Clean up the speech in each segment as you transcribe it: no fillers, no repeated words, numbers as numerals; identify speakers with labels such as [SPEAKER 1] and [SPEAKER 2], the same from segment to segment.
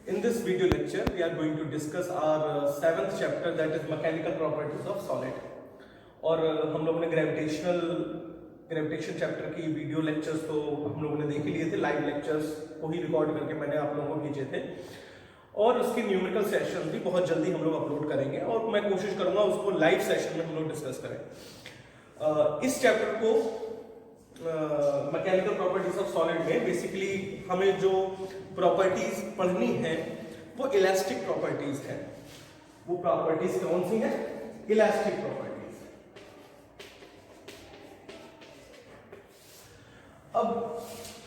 [SPEAKER 1] In this video lecture, we are going to discuss our seventh chapter, that is mechanical properties of solid. और हम लोगों ने gravitation chapter की video lectures तो हम लोगों ने देख लिए थे, लाइव लेक्चर्स को ही रिकॉर्ड करके मैंने आप लोगों को भेजे थे, और उसके न्यूमेरिकल सेशन भी बहुत जल्दी हम लोग अपलोड करेंगे और मैं कोशिश करूंगा उसको लाइव सेशन में हम लोग डिस्कस करें। इस चैप्टर को मैकेनिकल प्रॉपर्टीज ऑफ सॉलिड में बेसिकली हमें जो प्रॉपर्टीज पढ़नी है वो इलास्टिक प्रॉपर्टीज है। वो प्रॉपर्टीज कौन सी है? Elastic properties. अब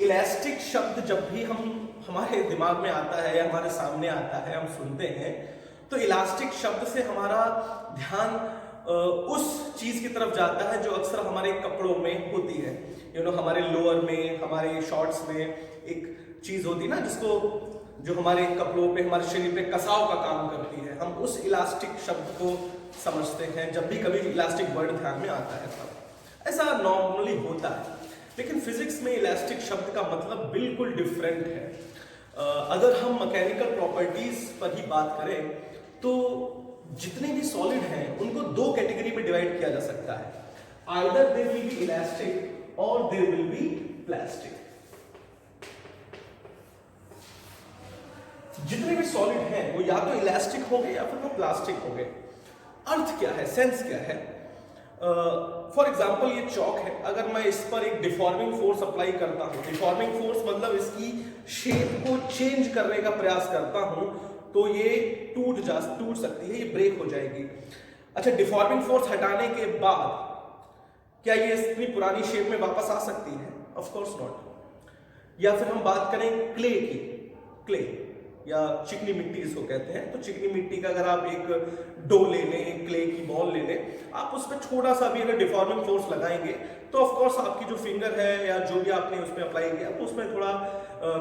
[SPEAKER 1] इलास्टिक शब्द जब भी हमारे दिमाग में आता है या हमारे सामने आता है, हम सुनते हैं, तो इलास्टिक शब्द से हमारा ध्यान उस चीज की तरफ जाता है जो अक्सर हमारे कपड़ों में होती है। हमारे लोअर में, हमारे शॉर्ट्स में एक चीज होती है ना, जो हमारे कपड़ों पे, हमारे शरीर पे कसाव का काम करती है। हम उस इलास्टिक शब्द को समझते हैं जब भी कभी इलास्टिक वर्ड ध्यान में आता है तब। ऐसा नॉर्मली होता है, लेकिन फिजिक्स में इलास्टिक शब्द का मतलब बिल्कुल डिफरेंट है। अगर हम मैकेनिकल प्रॉपर्टीज पर ही बात करें तो जितने भी सॉलिड हैं उनको दो कैटेगरी में डिवाइड किया जा सकता है। Either they will be elastic और दे विल बी प्लास्टिक। जितने भी सॉलिड हैं वो या तो इलास्टिक हो गए या फिर वो प्लास्टिक हो गए। अर्थ क्या है, सेंस क्या है? फॉर एग्जाम्पल ये चौक है, अगर मैं इस पर एक डिफॉर्मिंग फोर्स अप्लाई करता हूं, डिफॉर्मिंग फोर्स मतलब इसकी शेप को चेंज करने का प्रयास करता हूं, तो ये टूट सकती है, ये ब्रेक हो जाएगी। अच्छा, डिफॉर्मिंग फोर्स हटाने के बाद क्या ये अपनी पुरानी शेप में वापस आ सकती है? Of course not. या फिर हम बात करें क्ले की, क्ले या चिकनी मिट्टी इसको कहते हैं, तो चिकनी मिट्टी का अगर आप एक डो ले लें, क्ले की बॉल ले लें, आप उस पर छोटा सा भी अगर डिफॉर्मिंग फोर्स लगाएंगे तो ऑफ कोर्स आपकी जो फिंगर है या जो भी आपने उसमें अप्लाई किया तो उसमें थोड़ा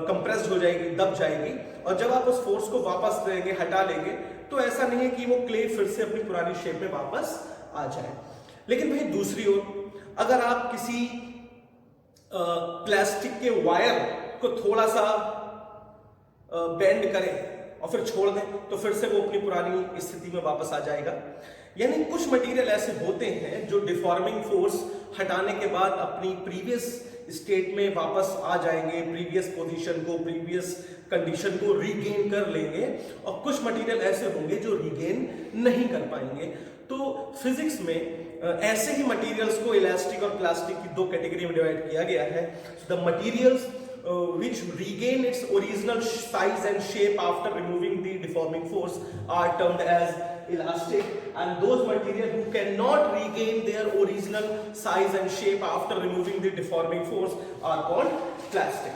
[SPEAKER 1] कंप्रेस्ड हो जाएगी, दब जाएगी, और जब आप उस फोर्स को वापस देंगे, हटा लेंगे, तो ऐसा नहीं है कि वो क्ले फिर से अपनी पुरानी शेप में वापस आ जाए। लेकिन भाई दूसरी ओर अगर आप किसी प्लास्टिक के वायर को थोड़ा सा बेंड करें और फिर छोड़ दें तो फिर से वो अपनी पुरानी स्थिति में वापस आ जाएगा। यानी कुछ मटेरियल ऐसे होते हैं जो डिफॉर्मिंग फोर्स हटाने के बाद अपनी प्रीवियस स्टेट में वापस आ जाएंगे, प्रीवियस पोजीशन को, प्रीवियस कंडीशन को रीगेन कर लेंगे, और कुछ मटेरियल ऐसे होंगे जो रीगेन नहीं कर पाएंगे। तो फिजिक्स में ऐसे ही मटेरियल्स को इलास्टिक और प्लास्टिक की दो कैटेगरी में डिवाइड किया गया है। The materials which regain its original size and shape after removing the deforming force are termed as elastic, and those materials who cannot regain their original size and shape after removing the deforming force are called plastic.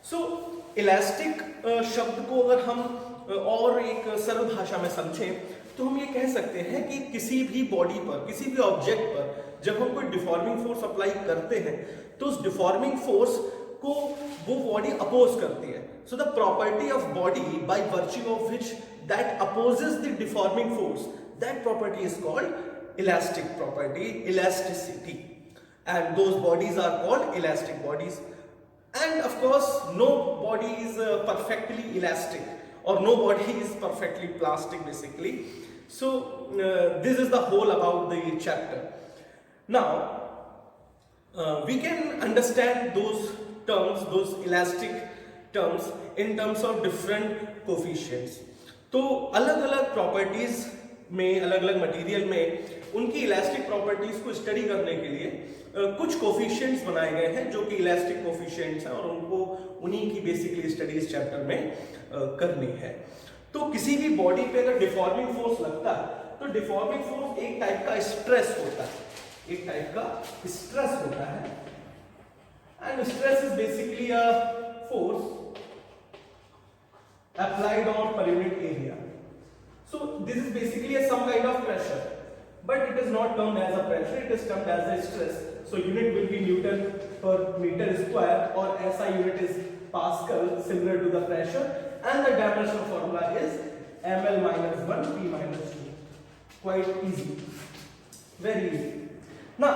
[SPEAKER 1] So elastic शब्द को अगर हम और एक सरल भाषा में समझें तो हम ये कह सकते हैं कि किसी भी बॉडी पर, किसी भी ऑब्जेक्ट पर जब हम कोई डिफॉर्मिंग फोर्स अप्लाई करते हैं तो उस डिफॉर्मिंग फोर्स को वो बॉडी अपोज करती है। So the property of body by virtue of which that opposes the deforming force, that property is called elastic property, elasticity, and those bodies are called elastic bodies. And of course no body is perfectly elastic or no body is perfectly plastic basically. So this is the whole about the chapter. Now we can understand those terms, those elastic terms in terms of different coefficients. तो अलग अलग properties में, अलग अलग material में उनकी elastic properties को study करने के लिए कुछ कोफिशिएंट्स बनाए गए हैं जो कि इलास्टिक कोफिशिएंट्स हैं, और उनको उन्हीं की बेसिकली स्टडी इस चैप्टर में करनी है। तो किसी भी बॉडी पे अगर डिफॉर्मिंग फोर्स लगता है तो डिफॉर्मिंग फोर्स एक टाइप का स्ट्रेस होता है, एक टाइप का स्ट्रेस होता है, and stress is basically a force applied on per unit area. So this is basically some kind of pressure, but it is not termed as a pressure, it is termed as a stress. So unit will be Newton per meter square, or SI unit is Pascal, similar to the pressure, and the dimensional formula is ml minus 1 p minus 2. Quite easy, very easy. Now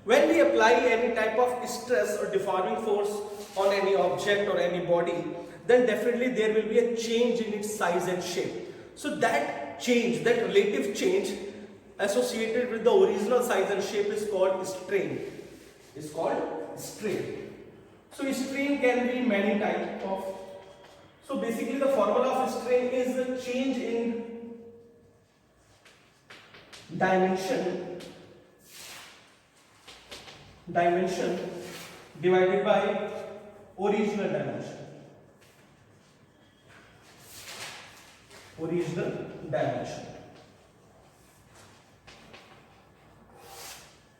[SPEAKER 1] When we apply any type of stress or deforming force on any object or any body, then definitely there will be a change in its size and shape. So that change, that relative change associated with the original size and shape is called strain. Is called strain. So strain can be many types of. So basically the formula of strain is the change in dimension divided by original dimension.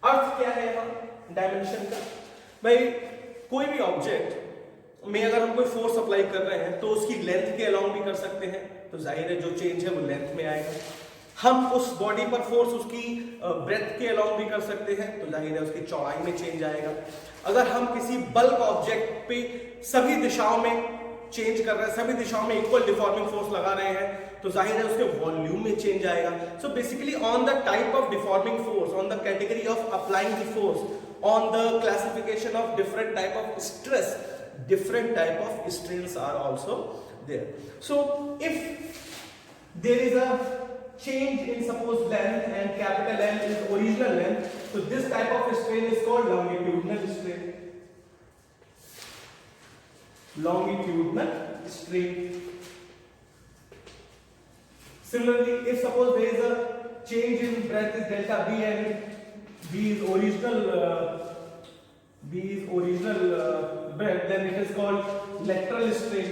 [SPEAKER 1] अर्थ क्या है यहाँ dimension का? भाई कोई भी object में अगर हम कोई फोर्स अप्लाई कर रहे हैं तो उसकी लेंथ के अलोंग भी कर सकते हैं, तो जाहिर है जो चेंज है वो लेंथ में आएगा। हम उस बॉडी पर फोर्स उसकी ब्रेथ के अलोंग भी कर सकते हैं, तो जाहिर है उसकी चौड़ाई में चेंज आएगा। अगर हम किसी बल्क ऑब्जेक्ट पे सभी दिशाओं में चेंज कर रहे हैं, सभी दिशाओं में इक्वल डिफॉर्मिंग फोर्स लगा रहे हैं, तो जाहिर है उसके वॉल्यूम में चेंज आएगा। So basically on the type of deforming force, on the category of applying the force, on the classification of different type of stress, different type of strains are also there. So if there is a change in suppose length and capital L is original length, so this type of strain is called longitudinal strain. Longitudinal strain. Similarly, if suppose there is a change in breadth is delta B and B is original breadth, then it is called lateral strain.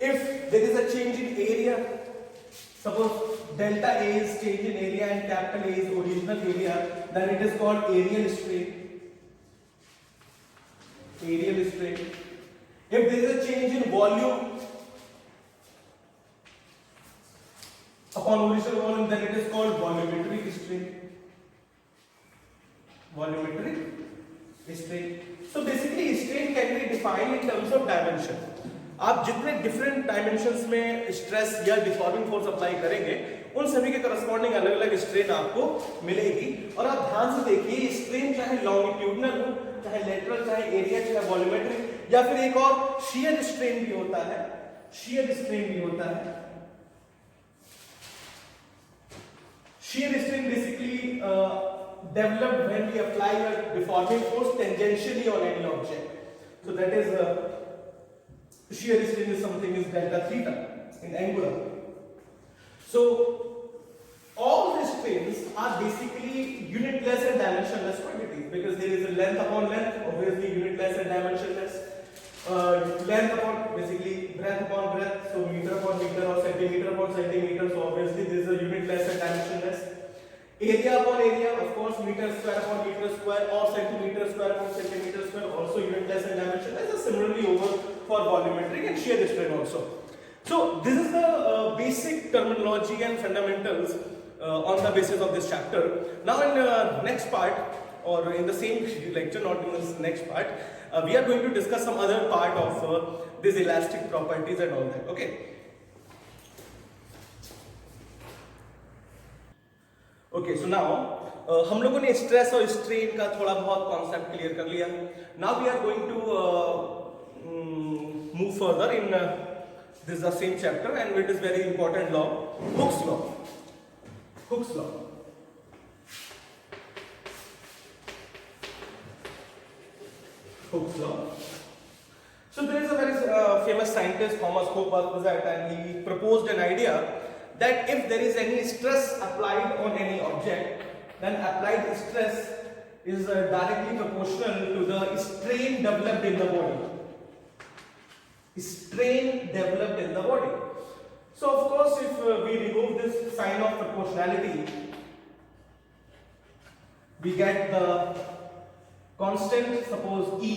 [SPEAKER 1] If there is a change in area, suppose delta A is change in area and capital A is original area, then it is called aerial strain. Aerial strain. If there is a change in volume upon original volume, then it is called volumetric strain. Volumetric strain. So basically strain can be defined in terms of dimension. आप जितने different dimensions में stress या deforming force apply करेंगे उन सभी के corresponding अलग अलग स्ट्रेन आपको मिलेगी। और आप ध्यान से देखिए स्ट्रेन चाहे लॉन्गिट्यूडनल हो, चाहे लेटरल, चाहे एरिया, चाहे वॉल्यूमेट्रिक, या फिर एक और शियर स्ट्रेन भी होता है, शियर स्ट्रेन भी होता है। Shear strain basically developed when we apply a deforming force tangentially on any object. So that is shear strain is something is delta theta in angular. So all the strains are basically unitless and dimensionless quantities because there is a length upon length, obviously unitless and dimensionless. Length upon basically breadth upon breadth, so meter upon meter or centimeter upon centimeter, so obviously there is a unitless and dimensionless. Area upon area, of course, meter square upon meter square or centimeter square upon centimeter square, also unitless and dimensionless. Similarly over for volumetric and shear strain also. So this is the basic terminology and fundamentals on the basis of this chapter. Now in the next part, or in the same lecture, not in this next part, we are going to discuss some other part of these elastic properties and all that. Okay. Okay so now हम लोगों ने stress और strain का थोड़ा बहुत concept clear कर लिया। Now we are going to move further in this the same chapter and it is very important law, Hooke's law. Hooke's law, Hooke's law. So there is a very famous scientist, Thomas Hooke was that, and he proposed an idea that if there is any stress applied on any object, then applied stress is directly proportional to the strain developed in the body. Strain developed in the body. So of course, if we remove this sign of proportionality, we get the constant, suppose E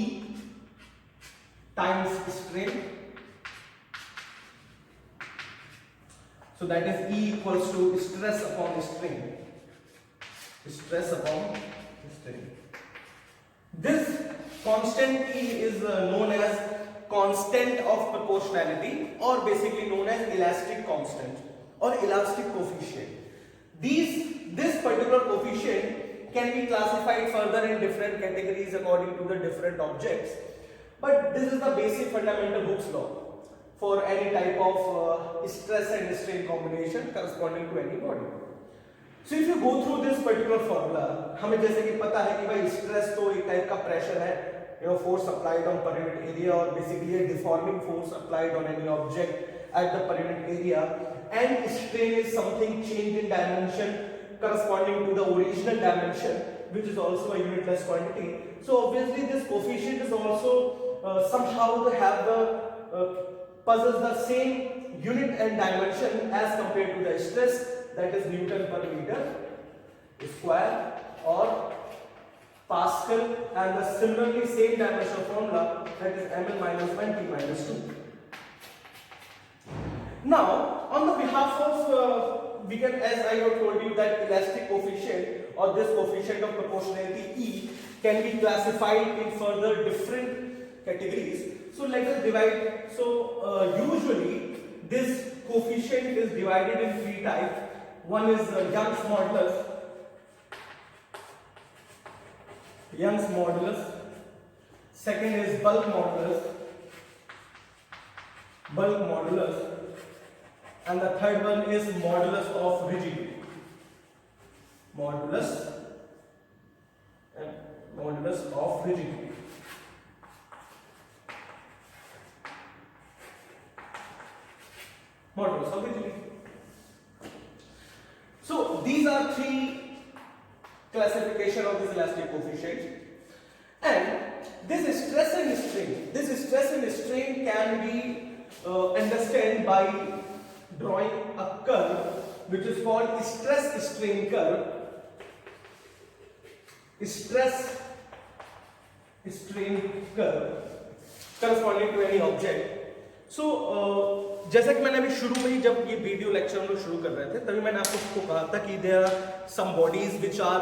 [SPEAKER 1] times strain. So that is E equals to stress upon strain. Stress upon strain. This constant E is known as constant of proportionality, or basically known as elastic constant or elastic coefficient. This particular coefficient can be classified further in different categories according to the different objects. But this is the basic fundamental Hooke's law for any type of stress and strain combination corresponding to any body. So if you go through this particular formula, हमें जैसे कि पता है कि भाई stress तो एक type का pressure है, force applied on per unit area or basically a deforming force applied on any object at the per unit area, and strain is something changed in dimension corresponding to the original dimension, which is also a unitless quantity. So obviously this coefficient is also somehow to have the possess the same unit and dimension as compared to the stress, that is Newton per meter square or Pascal, and the similarly same dimensional formula, that is ml minus 1 t minus 2. Now on the behalf of we can, as I have told you, that elastic coefficient or this coefficient of proportionality E can be classified in further different categories. So let us divide. So usually this coefficient is divided in three types. One is Young's modulus. Young's modulus. Second is bulk modulus. Bulk modulus. And the third one is modulus of rigidity. Modulus and modulus of rigidity. Modulus of rigidity. So these are three classification of this elastic coefficient, and this stress and strain can be understood by drawing a curve which is called stress strain curve. Stress strain curve corresponding to any object. So जैसा कि मैंने अभी शुरू में ही जब ये video lecture हम लोग शुरू कर रहे थे तभी मैंने आपको कहा था कि there are some bodies which are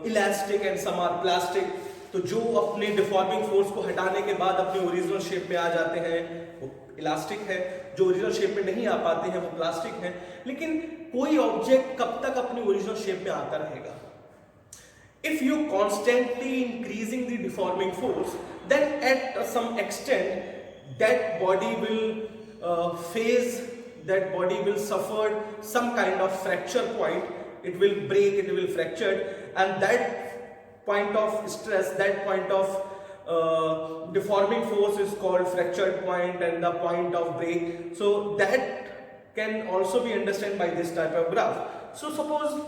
[SPEAKER 1] elastic and some are plastic. तो जो अपने डिफॉर्मिंग फोर्स को हटाने के बाद अपने ओरिजिनल शेप में आ जाते हैं वो इलास्टिक है, जो ओरिजिनल शेप में नहीं आ पाते हैं वो प्लास्टिक है. लेकिन कोई ऑब्जेक्ट कब तक अपनी ओरिजिनल शेप में आता रहेगा? If you constantly increasing the deforming force, then at some extent that body will phase, that body will suffer some kind of fracture point. It will break, it will fracture, and that point of stress, that point of deforming force is called fractured point and the point of break. So that can also be understood by this type of graph. So suppose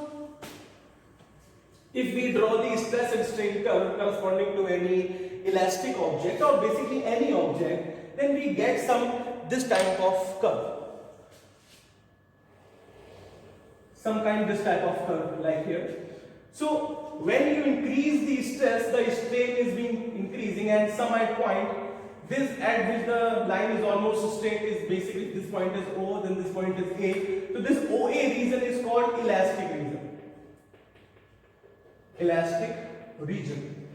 [SPEAKER 1] if we draw the stress and strain curve corresponding to any elastic object or basically any object, then we get this type of curve. This type of curve like here. So when you increase the stress, the strain is being increasing, and some at point, this at which the line is almost straight is basically this point is O, then this point is A. So this OA region is called elastic region. Elastic region.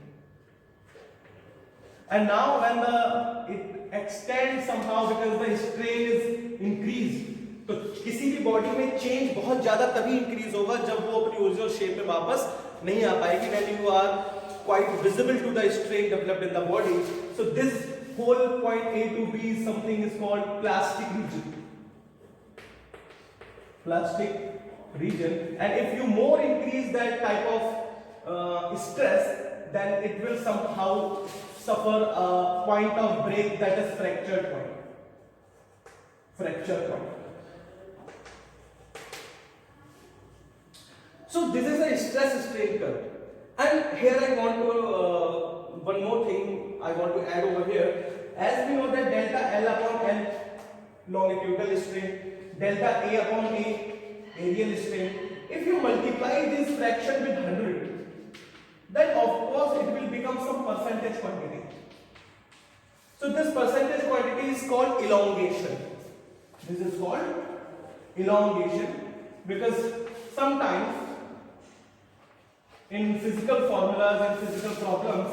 [SPEAKER 1] And now when it extends somehow because the strain is increased, तो किसी भी body में change बहुत ज्यादा तभी increase होगा जब वो अपनी ओरिजिनल शेप में वापस नहीं आ पाएगी. when you are quite visible to the strain developed in the body. So this whole point A to B is something is called plastic region. Plastic region. And if you more increase that type of stress, then it will somehow suffer a point of break, that is fractured point. Fracture point. So this is a stress strain curve. And here I want to, one more thing I want to add over here. As we know that delta L upon L longitudinal strain, delta A upon A aerial strain. If you multiply this fraction with 100, then of course it will become some percentage quantity. So this percentage quantity is called elongation. This is called elongation because sometimes in physical formulas and physical problems,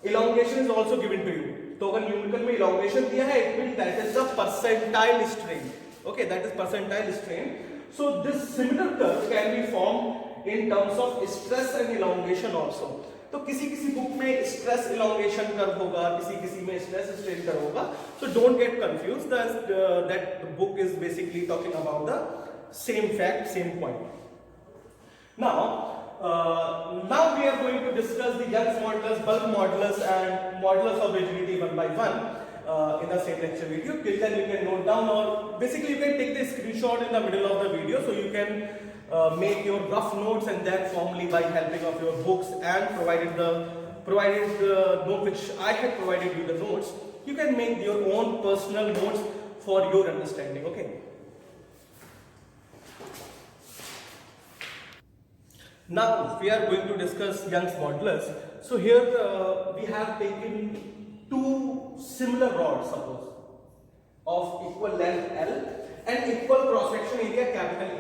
[SPEAKER 1] elongation is also given to you. तो अगर numerical में elongation दिया है, it means that is the percentile strain. Okay, that is percentile strain. So this similar curve can be formed in terms of stress and elongation also. तो किसी किसी book में stress elongation curve होगा, किसी किसी में स्ट्रेस स्ट्रेन कर्व होगा. So don't get confused. That book is basically talking about the same fact, same point. Now we are going to discuss the Young's modulus, bulk modulus, and modulus of rigidity one by one in the same lecture video. Till then you can note down, or basically you can take the screenshot in the middle of the video, so you can make your rough notes, and then formally by helping of your books and provided the note which I had provided you the notes, you can make your own personal notes for your understanding. Okay. Now we are going to discuss Young's modulus. So here we have taken two similar rods, suppose, of equal length L and equal cross section area capital A.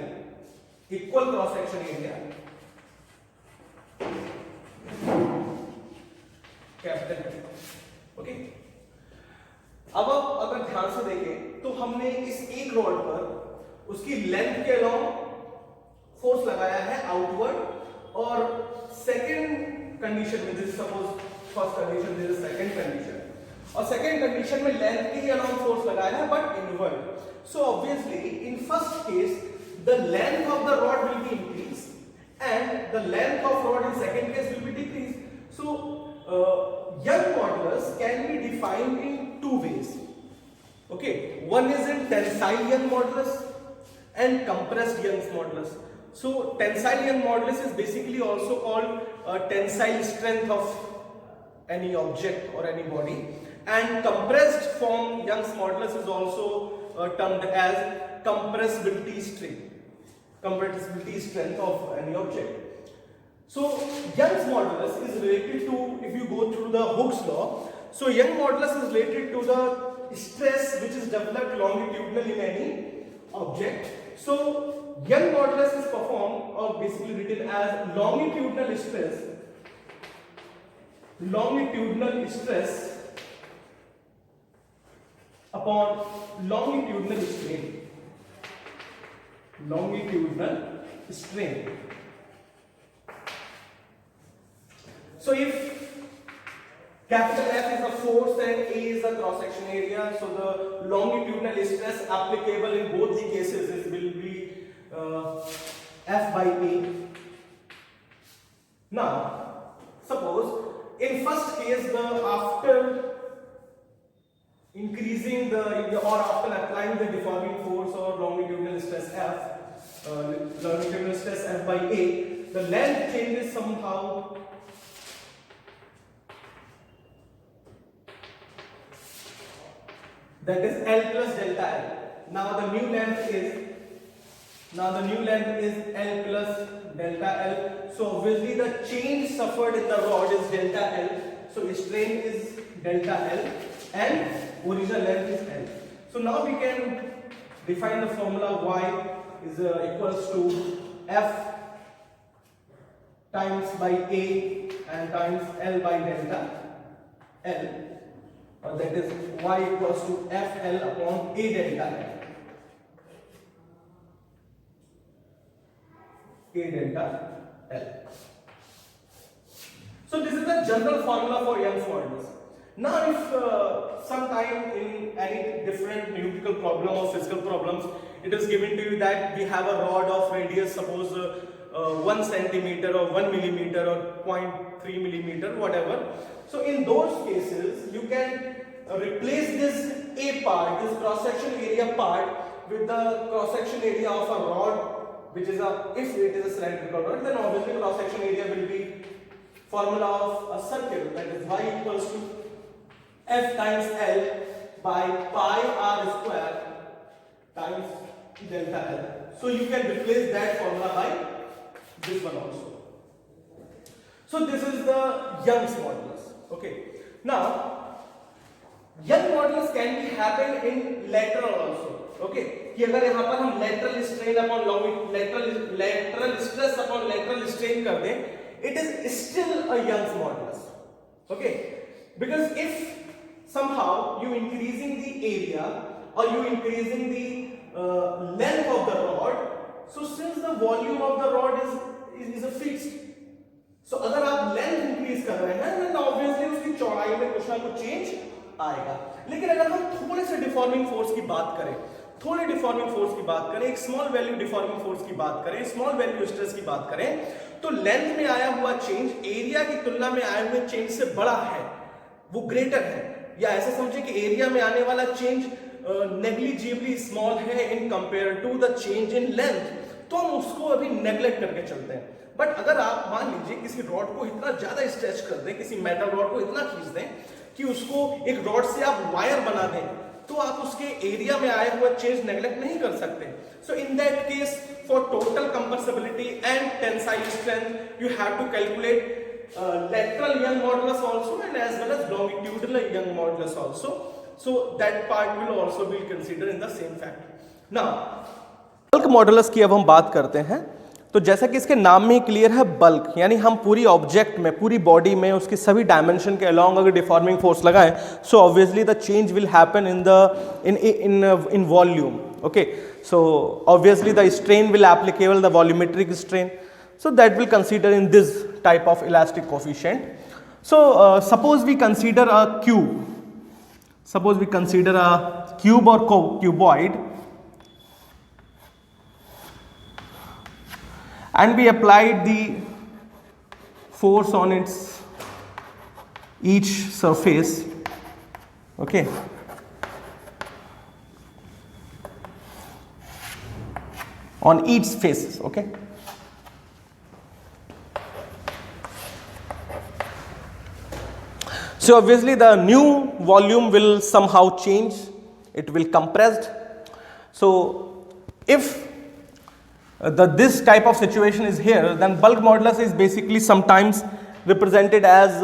[SPEAKER 1] Equal cross section area capital A. Okay. अब आप अगर ध्यान से देखें तो हमने इस एक रॉड पर उसकी लेंथ के अलोंग फोर्स लगाया है आउटवर्ड, और सेकंड कंडीशन में, this suppose first condition, this is second condition, और सेकंड कंडीशन में लेंथ के अलोंग फोर्स लगाया है but inward. So obviously in first case the length of the rod will be increased and the length of rod in second case will be decreased. So Young's modulus can be defined in two ways. Okay, one is in tensile Young's modulus and compressed Young's modulus. So tensile Young's modulus is basically also called tensile strength of any object or any body, and compressed form Young's modulus is also termed as compressibility strength of any object. So Young's modulus is related to, if you go through the Hooke's law, so Young's modulus is related to the stress which is developed longitudinally in any object. So Young's modulus is performed, or basically written as longitudinal stress upon longitudinal strain. So if capital F is the force and A is the cross section area, so the longitudinal stress applicable in both the cases will be F by A. Now suppose in first case, after increasing or after applying the deforming force or longitudinal stress F by A, the length changes somehow. That is L plus delta L. Now the new length is L plus delta L. So obviously the change suffered in the rod is delta L. So strain is delta L and original length is L. So now we can define the formula Y is equals to F times by A and times L by delta L, or that is Y equals to FL upon A delta L. A delta L. So this is the general formula for Young's modulus. Now if sometime in any different numerical problem or physical problems it is given to you that we have a rod of radius, suppose 1 centimeter or 1 millimeter or 0.3 millimeter, whatever. So in those cases you can replace this A part, this cross section area part, with the cross section area of a rod, which is if it is a cylindrical rod, then obviously cross section area will be formula of a circle, that is Y equals to F times L by pi r square times delta L. So you can replace that formula by this one also. So this is the Young's modulus. Okay. Now Young's modulus can be happen in lateral also. Okay, कि अगर यहाँ पर हम lateral strain upon lateral stress upon lateral strain कर दें, it is still a Young's modulus. Okay, because if somehow you increasing the area or you increasing the length of the rod, So since the volume of the rod is a fixed, so अगर आप length increase कर रहे हैं then obviously उसकी चौड़ाई में कुछ ना कुछ चेंज आएगा। लेकिन अगर हम थोड़े से डिफॉर्मिंग फोर्स की बात करें, थोड़े डिफॉर्मिंग फोर्स की बात करें, एक स्मॉल वैल्यू डिफॉर्मिंग फोर्स की बात करें, स्मॉल वैल्यू स्ट्रेस की बात करें, तो लेंथ में आया हुआ चेंज एरिया की तुलना में आए हुए चेंज से बड़ा है, वो ग्रेटर है। या ऐसा समझे कि एरिया में आने वाला चेंज नेग्लिजिबली स्मॉल है in compare to the change in length, तो हम उसको अभी नेग्लेक्ट करके चलते हैं। बट अगर आप मान लीजिए किसी रॉड को इतना ज्यादा स्ट्रेच कर दें, किसी मेटल रॉड को इतना खींच दें कि उसको एक रॉड से आप वायर बना दें, तो आप उसके एरिया में आए हुए चेंज नेग्लेक्ट नहीं कर सकते। So in that case for total compressibility and tensile strength you have to calculate lateral Young modulus also and as well as longitudinal Young modulus also. So that part will also be considered in the same factor. Now bulk modulus की अब हम बात करते हैं। तो जैसा कि इसके नाम में ही क्लियर है बल्क, यानी हम पूरी ऑब्जेक्ट में, पूरी बॉडी में उसकी सभी डायमेंशन के अलोंग अगर डिफॉर्मिंग फोर्स लगाएं, so obviously the change will happen in volume. Okay, so obviously the strain will applicable the volumetric strain, so that will consider in this type of elastic coefficient. So suppose we consider a cube, suppose we consider a cube or cuboid, and we applied the force on its each surface, okay, on each faces, okay. So obviously the new volume will somehow change, it will compressed. So if this type of situation is here, then bulk modulus is basically sometimes represented as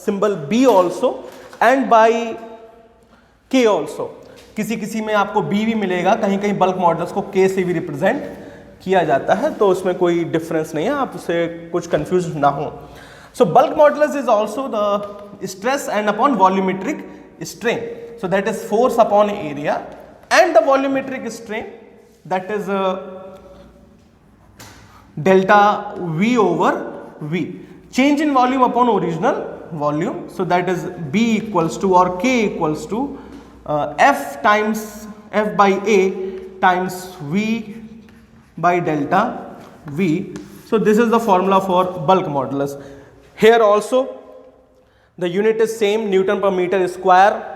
[SPEAKER 1] symbol B also and by K also. किसी किसी में आपको B भी मिलेगा, कहीं कहीं bulk modulus को K से भी रिप्रेजेंट किया जाता है, तो उसमें कोई डिफरेंस नहीं है, आप उससे कुछ कंफ्यूज ना हो। So bulk modulus is also the stress and upon volumetric strain. So that is force upon area and the volumetric strain, that is delta V over V. Change in volume upon original volume. So that is B equals to or K equals to F times F by A times V by delta V. So this is the formula for bulk modulus. Here also the unit is same, Newton per meter square.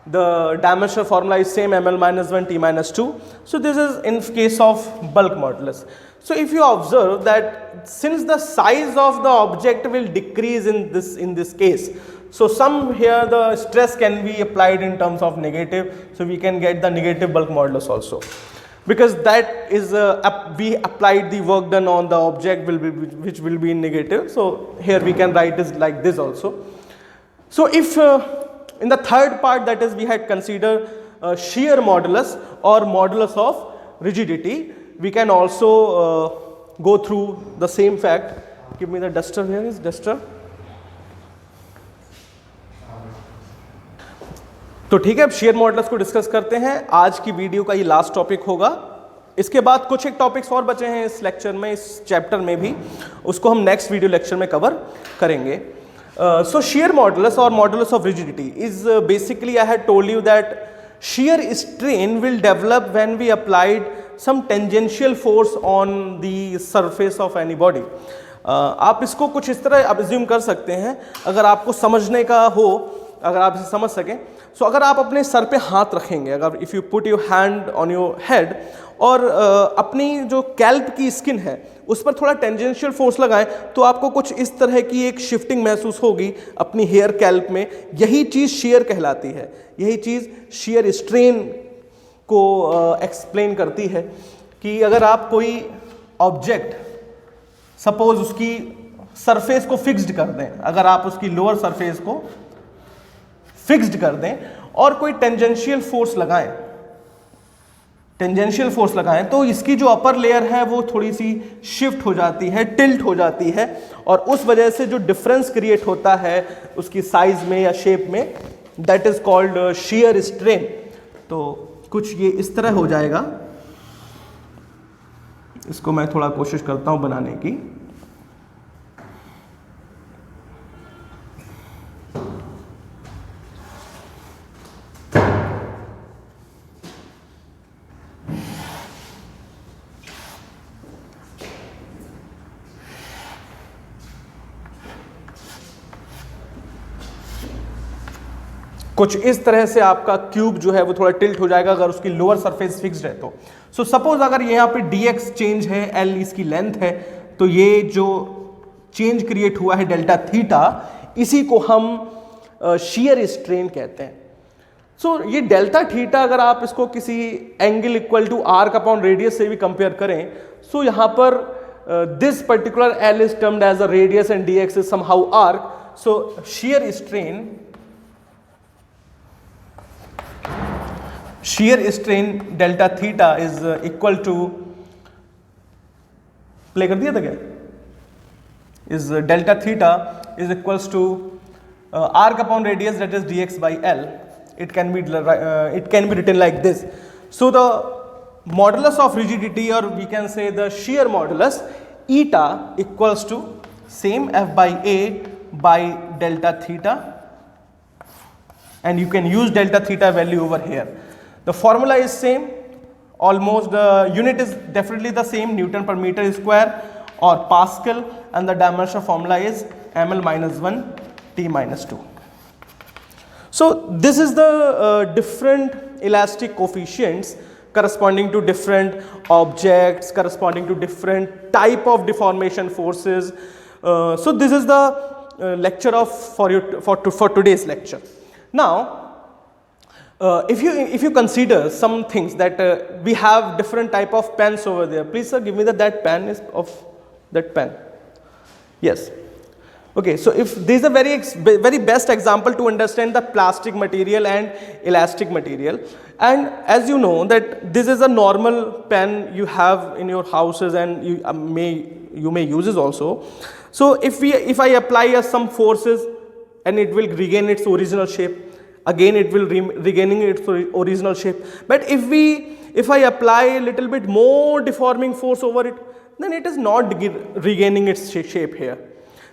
[SPEAKER 1] The dimensional formula is same, ml minus 1 t minus 2. So this is in case of bulk modulus. So if you observe that since the size of the object will decrease in this case, so some here the stress can be applied in terms of negative, so we can get the negative bulk modulus also, because that is we applied the work done on the object which will be negative. So here we can write this like this also. So if in the third part, that is we had considered shear modulus or modulus of rigidity, we can also go through the same fact. Give me the duster, here is duster. तो ठीक है, अब share modulus को discuss करते हैं। आज की video का ये लास्ट टॉपिक होगा। इसके बाद कुछ एक टॉपिक्स और बचे हैं इस लेक्चर में, इस चैप्टर में भी, उसको हम नेक्स्ट वीडियो लेक्चर में कवर करेंगे। So shear modulus or modulus of rigidity is basically, I had told you that shear strain will develop when we applied some tangential force on the surface of any body. आप इसको कुछ इस तरह आप assume कर सकते हैं, अगर आपको समझने का हो, अगर आप इसे समझ सकें। So अगर आप अपने सर पे हाथ रखेंगे, अगर if you put your hand on your head और अपनी जो कैल्प की स्किन है उस पर थोड़ा टेंजेंशियल फोर्स लगाएं, तो आपको कुछ इस तरह की एक शिफ्टिंग महसूस होगी अपनी हेयर कैल्प में। यही चीज़ शेयर कहलाती है, यही चीज़ शेयर स्ट्रेन को एक्सप्लेन करती है कि अगर आप कोई ऑब्जेक्ट सपोज उसकी सरफेस को फिक्स्ड कर दें, अगर आप उसकी लोअर सरफेस को फिक्स्ड कर दें और कोई टेंजेंशियल फोर्स लगाएं, टेंजेंशियल फोर्स लगाएं, तो इसकी जो अपर लेयर है वो थोड़ी सी शिफ्ट हो जाती है, टिल्ट हो जाती है, और उस वजह से जो डिफरेंस क्रिएट होता है उसकी साइज में या शेप में, that is called shear strain. तो कुछ ये इस तरह हो जाएगा, इसको मैं थोड़ा कोशिश करता हूं बनाने की। कुछ इस तरह से आपका क्यूब जो है वो थोड़ा टिल्ट हो जाएगा अगर उसकी लोअर सरफेस फिक्स्ड है तो। सो सपोज अगर यहाँ पे dx चेंज है, l इसकी लेंथ है, तो ये जो चेंज क्रिएट हुआ है डेल्टा थीटा, इसी को हम शेयर स्ट्रेन कहते हैं। सो ये डेल्टा थीटा अगर आप इसको किसी angle equal to arc upon radius से भी कंपेयर करें, सो यहाँ पर this particular l is termed as a radius and dx is somehow arc. So shear strain delta theta is equal to, play कर दिया था क्या, is delta theta is equals to arc upon radius, that is dx by l. It can be written like this. So the modulus of rigidity, or we can say the shear modulus, eta equals to same f by a by delta theta, and you can use delta theta value over here. The formula is same, almost the unit is definitely the same, Newton per meter square or Pascal, and the dimension formula is ml minus 1 t minus 2. So this is the different elastic coefficients corresponding to different objects, corresponding to different type of deformation forces. So this is the lecture of for today's lecture. Now if you consider some things that we have different type of pens over there. Please sir, give me that pen is of that pen. Yes. Okay, so if this is a very best example to understand the plastic material and elastic material, and as you know that this is a normal pen you have in your houses and you may use it also. So if I apply some forces, and it will regain its original shape, again it will regaining its original shape. But if I apply a little bit more deforming force over it, then it is not regaining its shape here.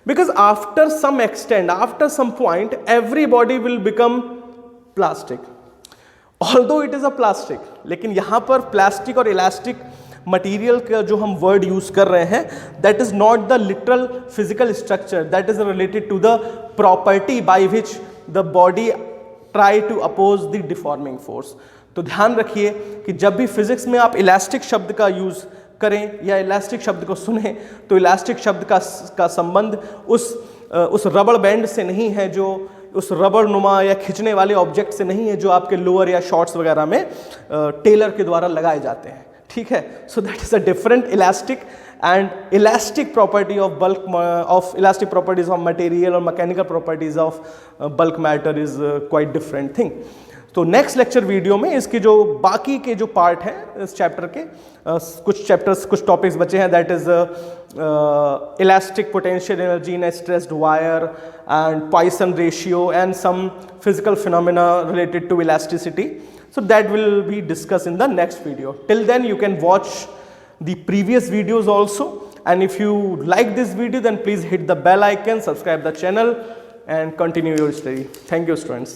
[SPEAKER 1] Because after some extent, after some point, every body will become plastic. Although it is a plastic, लेकिन यहाँ पर plastic और elastic material का जो हम word use कर रहे हैं, that is not the literal physical structure, that is related to the property by which the body try to oppose the deforming force. तो ध्यान रखिए कि जब भी फिजिक्स में आप इलास्टिक शब्द का यूज करें या इलास्टिक शब्द को सुने, तो इलास्टिक शब्द का संबंध उस रबड़ बैंड से नहीं है, जो उस रबड़ नुमा या खिंचने वाले ऑब्जेक्ट से नहीं है जो आपके लोअर या शॉर्ट्स वगैरह में टेलर के द्वारा लगाए जाते हैं. ठीक है. So that is a different elastic and elastic property of elastic properties of material or mechanical properties of bulk matter is quite different thing. तो नेक्स्ट लेक्चर वीडियो में इसके जो बाकी के जो पार्ट हैं इस चैप्टर के, कुछ टॉपिक्स बचे हैं, that is elastic potential energy in stressed wire and Poisson ratio and some physical phenomena related to elasticity. So that will be discussed in the next video. Till then you can watch the previous videos also, and if you like this video then please hit the bell icon, subscribe the channel and continue your study. Thank you students.